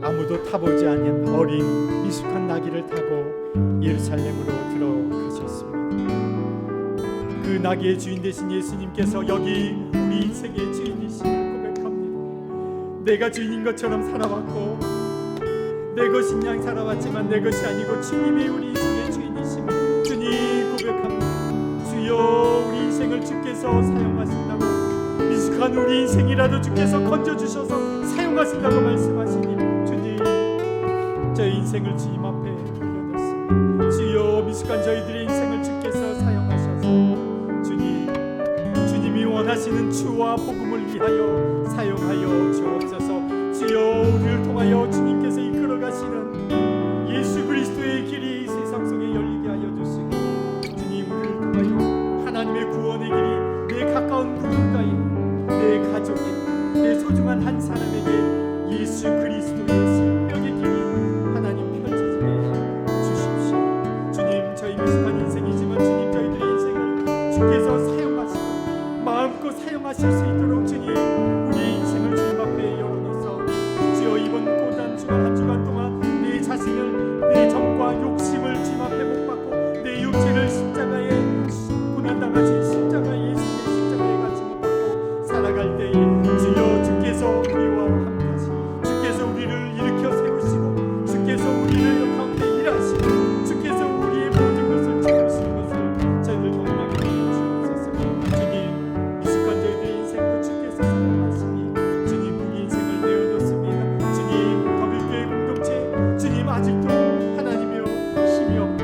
아무도 타보지 않은 어린 미숙한 나귀를 타고 예루살렘으로 들어가셨습니다. 그 나귀의 주인 되신 예수님께서 여기 우리 인생의 주인이심을 고백합니다. 내가 주인인 것처럼 살아왔고 내 것인 양 살아왔지만 내 것이 아니고 주님이 우리 인생의 주인이심을 주님 고백합니다. 주여, 우리 인생을 주께서 사용하신다고, 미숙한 우리 인생이라도 주께서 건져주셔서 사용하신다고 말씀하시니 주님, 저희 인생을 주님 앞에 올려놓습니다. 주여, 미숙한 저희들의 인생을 주께서 사용하셔서 주님이 원하시는 주와 복음을 위하여 사용하여 주옵소서. 주여, 우리를 통하여 주님께서 이끌어 가시는 예수 그리스도의 길이 세상 속에 열리게 하여 주시고, 주님 우리를 통하여 하나님의 구원의 길이 내 가까운 누군가에, 내 가족에, 내 소중한 한 사람에게 예수 그리스도의 생명의 길이 하나님 펼쳐지게 주십시오. 주님, 저희 미숙한 인생이지만 주님 저희들의 인생을 주께서 사용하시고 마음껏 사용하실 수 있도록 주님 우리 인생을 주님 앞에 열어놓소. 주여, 이번 고단 주간 한 주간 동안 내 자신을, 내 정과 욕심을 주님 앞에 못 받고 내 육체를 십자가에 고난당하신 십자가의 예수님의 십자가에 같이 못 받고 살아갈 때에 주여 주께서 우리와 함께하시고 주께서 우리를 일으켜 세우시고 주께서 우리를 가운데 일하시고 주께서 우리의 모든 것을 채우시는 것을 저희들 경험하게 해주옵소서. 주님, 미숙한 저희들의 인생도 주께서 사랑하시니 주님 우리 인생을 내어놓습니다. 주님, 더블교회 공동체 주님 아직도 하나님이여 힘이 없고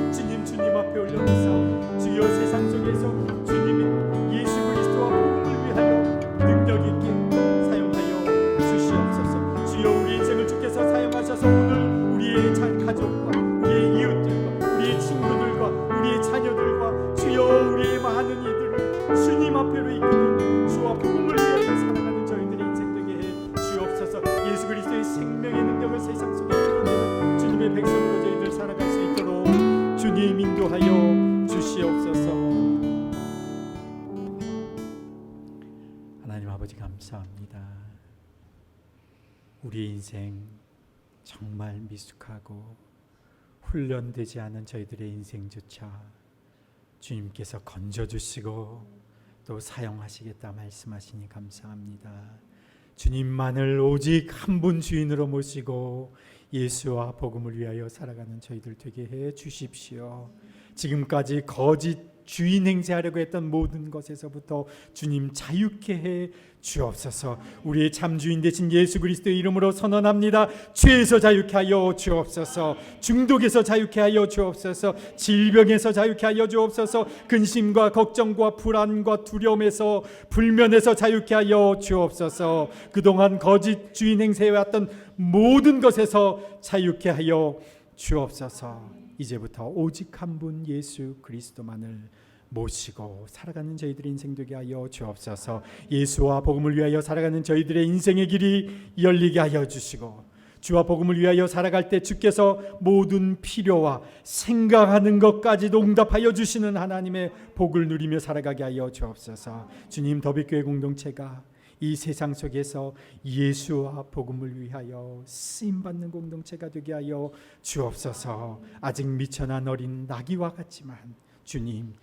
부족하지만 주님 앞에 올려놓사 주여 세상 속에서 주님이 예수 그리스도와 복음을 위하여 능력 있게 사용하여 주시옵소서. 주여, 우리 인생을 주께서 사용하셔서 오늘 우리의 가족과 우리의 이웃들과 우리의 친구들과 우리의 자녀들과 주여 우리의 많은 이들을 주님 앞에로 이끄는 주와 복음을 위하여 살아가는 저희들의 인생 되게 해 주옵소서. 예수 그리스도의 생명의 능력을 세상 속에 드러내는 주님의 백성으로 저희들 살아갈 수 있도록 주님 인도하여 주시옵소서. 하나님 아버지 감사합니다. 우리 인생 정말 미숙하고 훈련되지 않은 저희들의 인생조차 주님께서 건져주시고 또 사용하시겠다 말씀하시니 감사합니다. 주님만을 오직 한 분 주인으로 모시고 예수와 복음을 위하여 살아가는 저희들 되게 해 주십시오. 지금까지 거짓 주인 행세하려고 했던 모든 것에서부터 주님 자유케 해 주옵소서. 우리의 참 주인 되신 예수 그리스도의 이름으로 선언합니다. 죄에서 자유케 하여 주옵소서. 중독에서 자유케 하여 주옵소서. 질병에서 자유케 하여 주옵소서. 근심과 걱정과 불안과 두려움에서 불면에서 자유케 하여 주옵소서. 그동안 거짓 주인 행세해왔던 모든 것에서 자유케 하여 주옵소서. 이제부터 오직 한 분 예수 그리스도만을 모시고 살아가는 저희들의 인생 되게 하여 주옵소서. 예수와 복음을 위하여 살아가는 저희들의 인생의 길이 열리게 하여 주시고, 주와 복음을 위하여 살아갈 때 주께서 모든 필요와 생각하는 것까지도 응답하여 주시는 하나님의 복을 누리며 살아가게 하여 주옵소서. 주님, 더비교회 공동체가 이 세상 속에서 예수와 복음을 위하여 쓰임받는 공동체가 되게 하여 주옵소서. 아직 미천한 어린 나귀와 같지만 주님,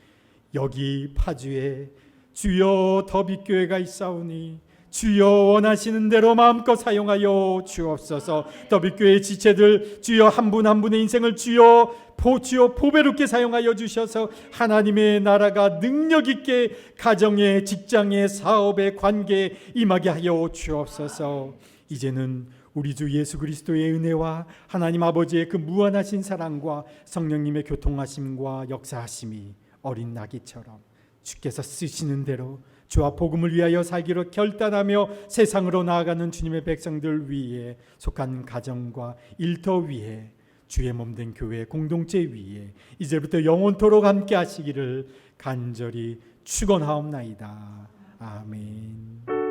여기 파주에 주여 더비교회가 있사오니 주여 원하시는 대로 마음껏 사용하여 주옵소서. 더비교회 지체들 주여 한 분 한 분의 인생을 주여 보배롭게 사용하여 주셔서 하나님의 나라가 능력 있게 가정에, 직장에, 사업에, 관계에 임하게 하여 주옵소서. 이제는 우리 주 예수 그리스도의 은혜와 하나님 아버지의 그 무한하신 사랑과 성령님의 교통하심과 역사하심이 어린 나귀처럼 주께서 쓰시는 대로 주와 복음을 위하여 살기로 결단하며 세상으로 나아가는 주님의 백성들 위에 속한 가정과 일터 위에 주의 몸된 교회 공동체 위에 이제부터 영원토록 함께 하시기를 간절히 축원하옵나이다. 아멘.